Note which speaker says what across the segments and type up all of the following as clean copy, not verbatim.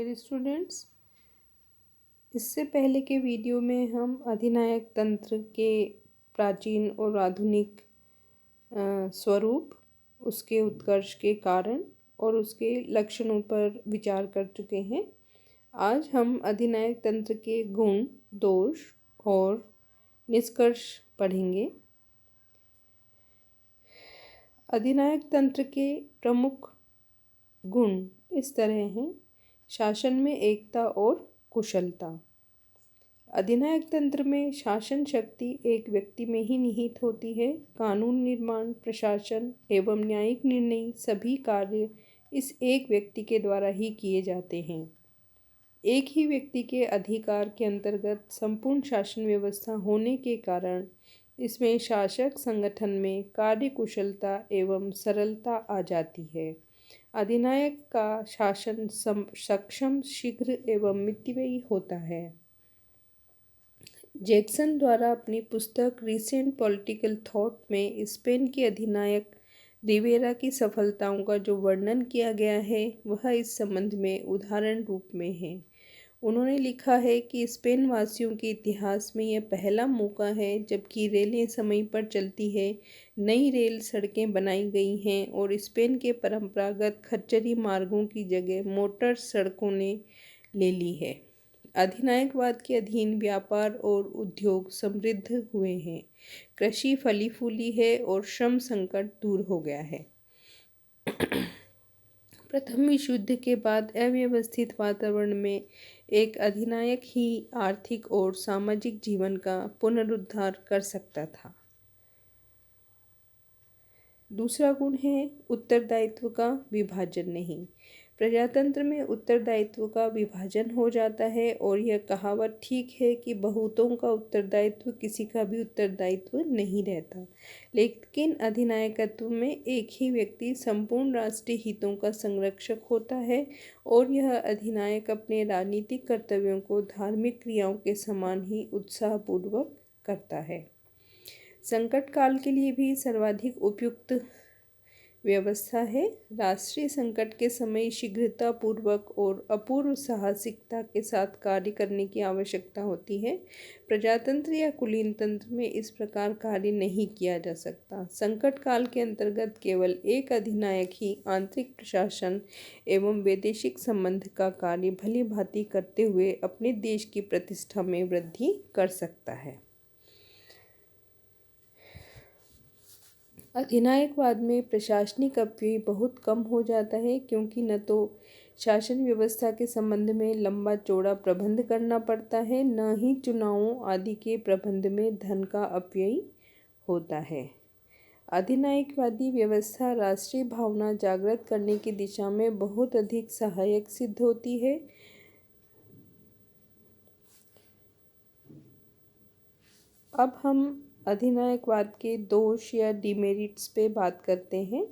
Speaker 1: Dear students, इससे पहले के वीडियो में हम अधिनायक तंत्र के प्राचीन और आधुनिक स्वरूप, उसके उत्कर्ष के कारण और उसके लक्षणों पर विचार कर चुके हैं। आज हम अधिनायक तंत्र के गुण, दोष और निष्कर्ष पढ़ेंगे। अधिनायक तंत्र के प्रमुख गुण इस तरह हैं: शासन में एकता और कुशलता। अधिनायक तंत्र में शासन शक्ति एक व्यक्ति में ही निहित होती है। कानून निर्माण, प्रशासन एवं न्यायिक निर्णय सभी कार्य इस एक व्यक्ति के द्वारा ही किए जाते हैं। एक ही व्यक्ति के अधिकार के अंतर्गत संपूर्ण शासन व्यवस्था होने के कारण इसमें शासक संगठन में कार्य कुशलता एवं सरलता आ जाती है। अधिनायक का शासन सक्षम, शीघ्र एवं मितव्ययी होता है। जैक्सन द्वारा अपनी पुस्तक रिसेंट पॉलिटिकल थॉट में स्पेन के अधिनायक रिवेरा की सफलताओं का जो वर्णन किया गया है वह इस संबंध में उदाहरण रूप में है। उन्होंने लिखा है कि स्पेन वासियों के इतिहास में यह पहला मौका है जबकि रेलें समय पर चलती है, नई रेल सड़कें बनाई गई हैं और स्पेन के परंपरागत खच्चरी मार्गों की जगह मोटर सड़कों ने ले ली है। अधिनायकवाद के अधीन व्यापार और उद्योग समृद्ध हुए हैं, कृषि फली फूली है और श्रम संकट दूर हो गया है। प्रथम विश्व युद्ध के बाद अव्यवस्थित वातावरण में एक अधिनायक ही आर्थिक और सामाजिक जीवन का पुनरुद्धार कर सकता था। दूसरा गुण है उत्तरदायित्व का विभाजन नहीं। प्रजातंत्र में उत्तरदायित्व का विभाजन हो जाता है और यह कहावत ठीक है कि बहुतों का उत्तरदायित्व किसी का भी उत्तरदायित्व नहीं रहता। लेकिन अधिनायकत्व में एक ही व्यक्ति संपूर्ण राष्ट्रीय हितों का संरक्षक होता है और यह अधिनायक अपने राजनीतिक कर्तव्यों को धार्मिक क्रियाओं के समान ही उत्साहपूर्वक करता है। संकट काल के लिए भी सर्वाधिक उपयुक्त व्यवस्था है। राष्ट्रीय संकट के समय शीघ्रतापूर्वक और अपूर्व साहसिकता के साथ कार्य करने की आवश्यकता होती है। प्रजातंत्र या कुलीन तंत्र में इस प्रकार कार्य नहीं किया जा सकता। संकट काल के अंतर्गत केवल एक अधिनायक ही आंतरिक प्रशासन एवं वैदेशिक संबंध का कार्य भली भांति करते हुए अपने देश की प्रतिष्ठा में वृद्धि कर सकता है। अधिनायकवाद में प्रशासनिक अपव्यय बहुत कम हो जाता है क्योंकि न तो शासन व्यवस्था के संबंध में लंबा चौड़ा प्रबंध करना पड़ता है, न ही चुनावों आदि के प्रबंध में धन का अपव्यय होता है। अधिनायकवादी व्यवस्था राष्ट्रीय भावना जागृत करने की दिशा में बहुत अधिक सहायक सिद्ध होती है। अब हम अधिनायकवाद के दोष या डिमेरिट्स पे बात करते हैं।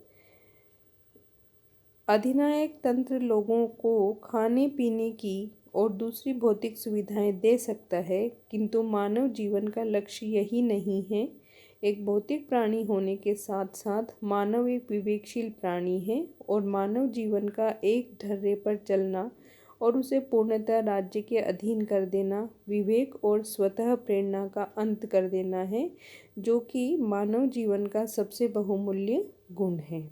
Speaker 1: अधिनायक तंत्र लोगों को खाने पीने की और दूसरी भौतिक सुविधाएं दे सकता है, किंतु मानव जीवन का लक्ष्य यही नहीं है। एक भौतिक प्राणी होने के साथ साथ मानव एक विवेकशील प्राणी है और मानव जीवन का एक ढर्रे पर चलना और उसे पूर्णतः राज्य के अधीन कर देना विवेक और स्वतः प्रेरणा का अंत कर देना है, जो कि मानव जीवन का सबसे बहुमूल्य गुण है।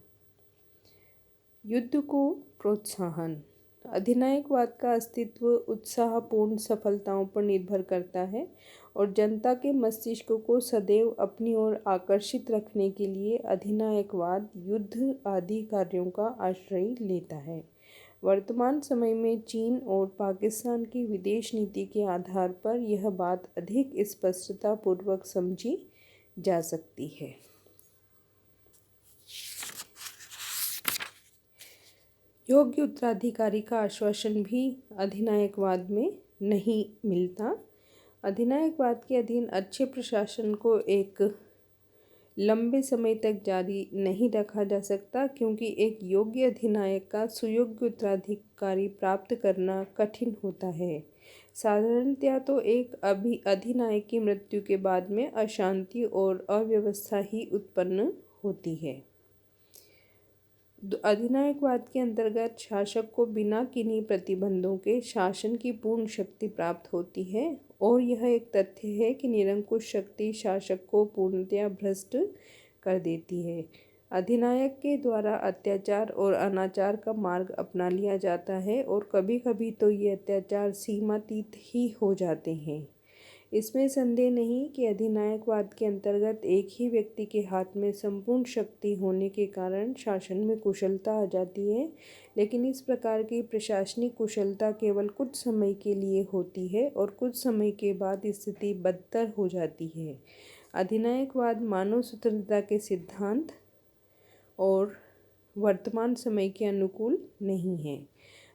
Speaker 1: युद्ध को प्रोत्साहन। अधिनायकवाद का अस्तित्व उत्साहपूर्ण सफलताओं पर निर्भर करता है और जनता के मस्तिष्क को सदैव अपनी ओर आकर्षित रखने के लिए अधिनायकवाद युद्ध आदि कार्यों का आश्रय लेता है। वर्तमान समय में चीन और पाकिस्तान की विदेश नीति के आधार पर यह बात अधिक स्पष्टतापूर्वक समझी जा सकती है। योग्य उत्तराधिकारी का आश्वासन भी अधिनायकवाद में नहीं मिलता। अधिनायकवाद के अधीन अच्छे प्रशासन को एक लंबे समय तक जारी नहीं रखा जा सकता क्योंकि एक योग्य अधिनायक का सुयोग्य उत्तराधिकारी प्राप्त करना कठिन होता है। साधारणतया तो एक अधिनायक की मृत्यु के बाद में अशांति और अव्यवस्था ही उत्पन्न होती है। अधिनायकवाद के अंतर्गत शासक को बिना किन्हीं प्रतिबंधों के शासन की पूर्ण शक्ति प्राप्त होती है और यह एक तथ्य है कि निरंकुश शक्ति शासक को पूर्णतया भ्रष्ट कर देती है। अधिनायक के द्वारा अत्याचार और अनाचार का मार्ग अपना लिया जाता है और कभी कभी तो ये अत्याचार सीमातीत ही हो जाते हैं। इसमें संदेह नहीं कि अधिनायकवाद के अंतर्गत एक ही व्यक्ति के हाथ में संपूर्ण शक्ति होने के कारण शासन में कुशलता आ जाती है, लेकिन इस प्रकार की प्रशासनिक कुशलता केवल कुछ समय के लिए होती है और कुछ समय के बाद स्थिति बदतर हो जाती है। अधिनायकवाद मानव स्वतंत्रता के सिद्धांत और वर्तमान समय के अनुकूल नहीं है।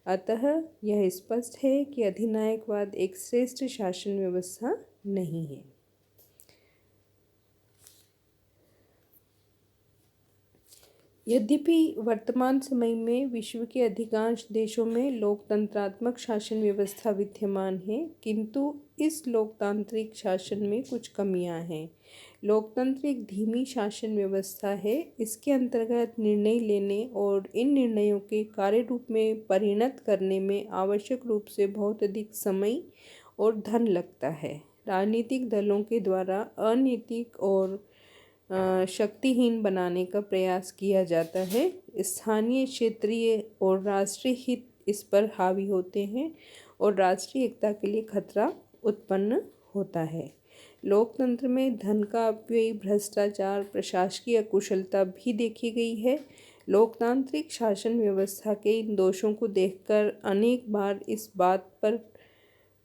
Speaker 1: अतः यह स्पष्ट है कि अधिनायकवाद एक श्रेष्ठ शासन व्यवस्था नहीं है। यद्यपि वर्तमान समय में विश्व के अधिकांश देशों में लोकतंत्रात्मक शासन व्यवस्था विद्यमान है, किंतु इस लोकतांत्रिक शासन में कुछ कमियां हैं। लोकतंत्र एक धीमी शासन व्यवस्था है। इसके अंतर्गत निर्णय लेने और इन निर्णयों के कार्य रूप में परिणत करने में आवश्यक रूप से बहुत अधिक समय और धन लगता है। राजनीतिक दलों के द्वारा अनैतिक और शक्तिहीन बनाने का प्रयास किया जाता है। स्थानीय, क्षेत्रीय और राष्ट्रीय हित इस पर हावी होते हैं और राष्ट्रीय एकता के लिए खतरा उत्पन्न होता है। लोकतंत्र में धन का अपव्यय, भ्रष्टाचार, प्रशासकीय अकुशलता भी देखी गई है। लोकतांत्रिक शासन व्यवस्था के इन दोषों को देखकर अनेक बार इस बात पर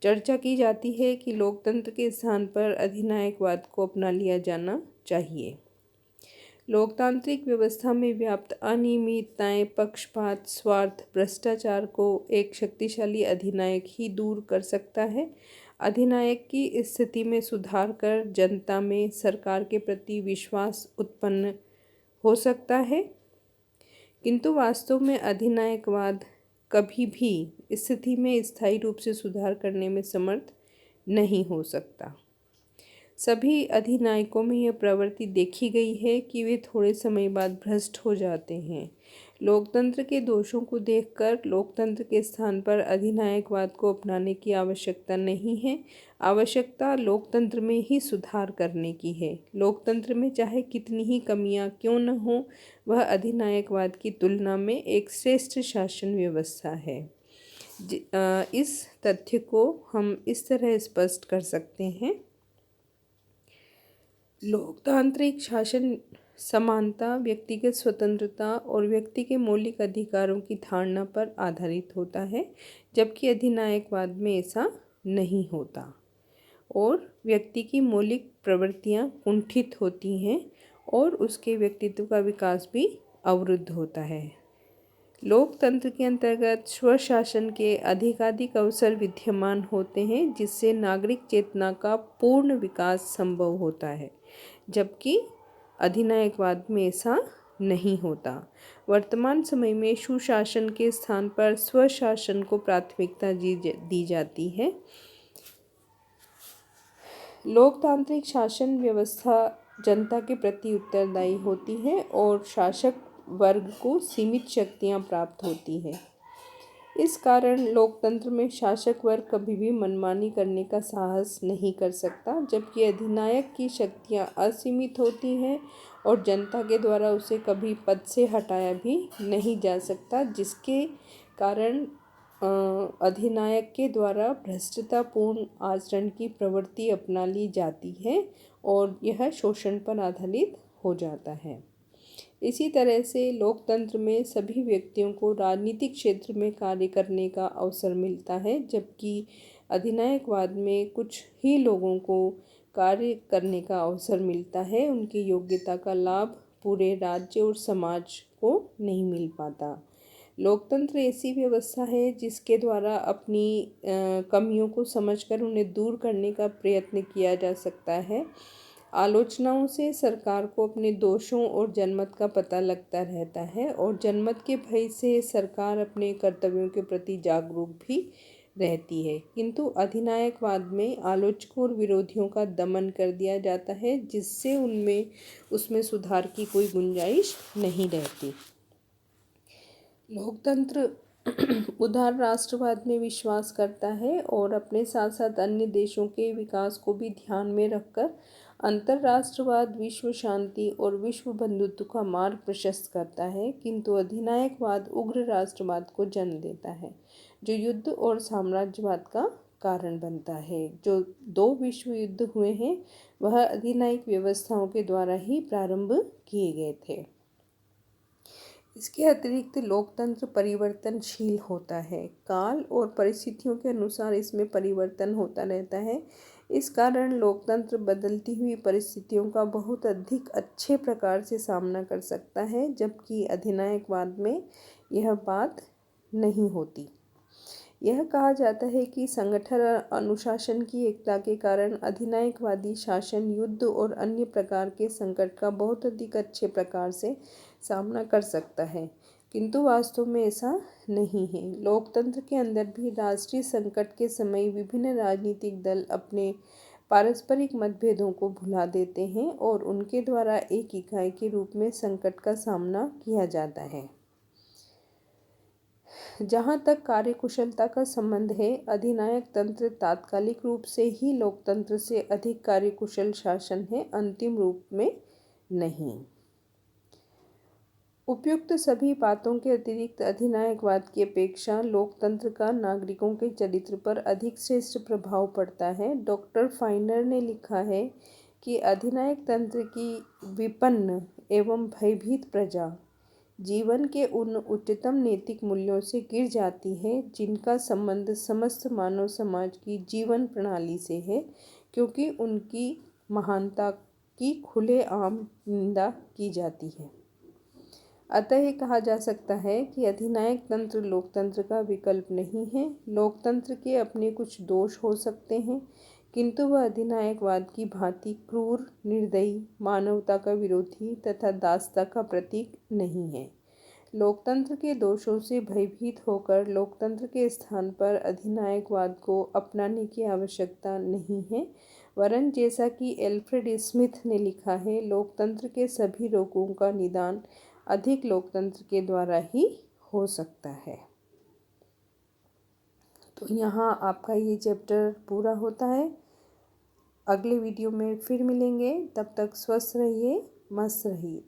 Speaker 1: चर्चा की जाती है कि लोकतंत्र के स्थान पर अधिनायकवाद को अपना लिया जाना चाहिए। लोकतांत्रिक व्यवस्था में व्याप्त अनियमितताएं, पक्षपात, स्वार्थ, भ्रष्टाचार को एक शक्तिशाली अधिनायक ही दूर कर सकता है। अधिनायक की स्थिति में सुधार कर जनता में सरकार के प्रति विश्वास उत्पन्न हो सकता है, किंतु वास्तव में अधिनायकवाद कभी भी स्थिति में स्थायी रूप से सुधार करने में समर्थ नहीं हो सकता। सभी अधिनायकों में यह प्रवृत्ति देखी गई है कि वे थोड़े समय बाद भ्रष्ट हो जाते हैं। लोकतंत्र के दोषों को देखकर लोकतंत्र के स्थान पर अधिनायकवाद को अपनाने की आवश्यकता नहीं है। आवश्यकता लोकतंत्र में ही सुधार करने की है। लोकतंत्र में चाहे कितनी ही कमियां क्यों न हो, वह अधिनायकवाद की तुलना में एक श्रेष्ठ शासन व्यवस्था है। इस तथ्य को हम इस तरह स्पष्ट कर सकते हैं। लोकतांत्रिक शासन समानता, व्यक्तिगत स्वतंत्रता और व्यक्ति के मौलिक अधिकारों की धारणा पर आधारित होता है, जबकि अधिनायकवाद में ऐसा नहीं होता और व्यक्ति की मौलिक प्रवृत्तियां कुंठित होती हैं और उसके व्यक्तित्व का विकास भी अवरुद्ध होता है। लोकतंत्र के अंतर्गत स्वशासन के अधिकाधिक अवसर विद्यमान होते हैं, जिससे नागरिक चेतना का पूर्ण विकास संभव होता है, जबकि अधिनायकवाद में ऐसा नहीं होता। वर्तमान समय में सुशासन के स्थान पर स्वशासन को प्राथमिकता दी जाती है। लोकतांत्रिक शासन व्यवस्था जनता के प्रति उत्तरदायी होती है और शासक वर्ग को सीमित शक्तियां प्राप्त होती है। इस कारण लोकतंत्र में शासक वर्ग कभी भी मनमानी करने का साहस नहीं कर सकता, जबकि अधिनायक की शक्तियां असीमित होती हैं और जनता के द्वारा उसे कभी पद से हटाया भी नहीं जा सकता, जिसके कारण अधिनायक के द्वारा भ्रष्टतापूर्ण आचरण की प्रवृत्ति अपना ली जाती है और यह शोषण पर आधारित हो जाता है। इसी तरह से लोकतंत्र में सभी व्यक्तियों को राजनीतिक क्षेत्र में कार्य करने का अवसर मिलता है, जबकि अधिनायकवाद में कुछ ही लोगों को कार्य करने का अवसर मिलता है। उनकी योग्यता का लाभ पूरे राज्य और समाज को नहीं मिल पाता। लोकतंत्र ऐसी व्यवस्था है जिसके द्वारा अपनी कमियों को समझकर उन्हें दूर करने का प्रयत्न किया जा सकता है। आलोचनाओं से सरकार को अपने दोषों और जनमत का पता लगता रहता है और जनमत के भय से सरकार अपने कर्तव्यों के प्रति जागरूक भी रहती है, किंतु अधिनायकवाद में आलोचकों और विरोधियों का दमन कर दिया जाता है, जिससे उसमें सुधार की कोई गुंजाइश नहीं रहती। लोकतंत्र उदार राष्ट्रवाद में विश्वास करता है और अपने साथ साथ अन्य देशों के विकास को भी ध्यान में रखकर अंतर्राष्ट्रवाद, विश्व शांति और विश्व बंधुत्व का मार्ग प्रशस्त करता है। किंतु अधिनायकवाद उग्र राष्ट्रवाद को जन्म देता है, जो युद्ध और साम्राज्यवाद का कारण बनता है। जो 2 विश्व युद्ध हुए हैं वह अधिनायक व्यवस्थाओं के द्वारा ही प्रारंभ किए गए थे। इसके अतिरिक्त लोकतंत्र परिवर्तनशील होता है, काल और परिस्थितियों के अनुसार इसमें परिवर्तन होता रहता है। इस कारण लोकतंत्र बदलती हुई परिस्थितियों का बहुत अधिक अच्छे प्रकार से सामना कर सकता है, जबकि अधिनायकवाद में यह बात नहीं होती। यह कहा जाता है कि संगठन और अनुशासन की एकता के कारण अधिनायकवादी शासन युद्ध और अन्य प्रकार के संकट का बहुत अधिक अच्छे प्रकार से सामना कर सकता है, किंतु वास्तव में ऐसा नहीं है। लोकतंत्र के अंदर भी राष्ट्रीय संकट के समय विभिन्न राजनीतिक दल अपने पारस्परिक मतभेदों को भुला देते हैं और उनके द्वारा एक इकाई के रूप में संकट का सामना किया जाता है। जहाँ तक कार्यकुशलता का संबंध है, अधिनायक तंत्र तात्कालिक रूप से ही लोकतंत्र से अधिक कार्यकुशल शासन है, अंतिम रूप में नहीं। उपयुक्त सभी बातों के अतिरिक्त अधिनायकवाद की अपेक्षा लोकतंत्र का नागरिकों के चरित्र पर अधिक श्रेष्ठ प्रभाव पड़ता है। डॉक्टर फाइनर ने लिखा है कि अधिनायक तंत्र की विपन्न एवं भयभीत प्रजा जीवन के उन उच्चतम नैतिक मूल्यों से गिर जाती है जिनका संबंध समस्त मानव समाज की जीवन प्रणाली से है, क्योंकि उनकी महानता की खुलेआम निंदा की जाती है। अतः यह कहा जा सकता है कि अधिनायक तंत्र लोकतंत्र का विकल्प नहीं है। लोकतंत्र के अपने कुछ दोष हो सकते हैं, किंतु वह अधिनायकवाद की भांति क्रूर, निर्दयी, मानवता का विरोधी तथा दासता का प्रतीक नहीं है। लोकतंत्र के दोषों से भयभीत होकर लोकतंत्र के स्थान पर अधिनायकवाद को अपनाने की आवश्यकता नहीं है, वरन जैसा कि एल्फ्रेड स्मिथ ने लिखा है, लोकतंत्र के सभी रोगों का निदान अधिक लोकतंत्र के द्वारा ही हो सकता है। तो यहाँ आपका ये चैप्टर पूरा होता है। अगले वीडियो में फिर मिलेंगे, तब तक स्वस्थ रहिए, मस्त रहिए।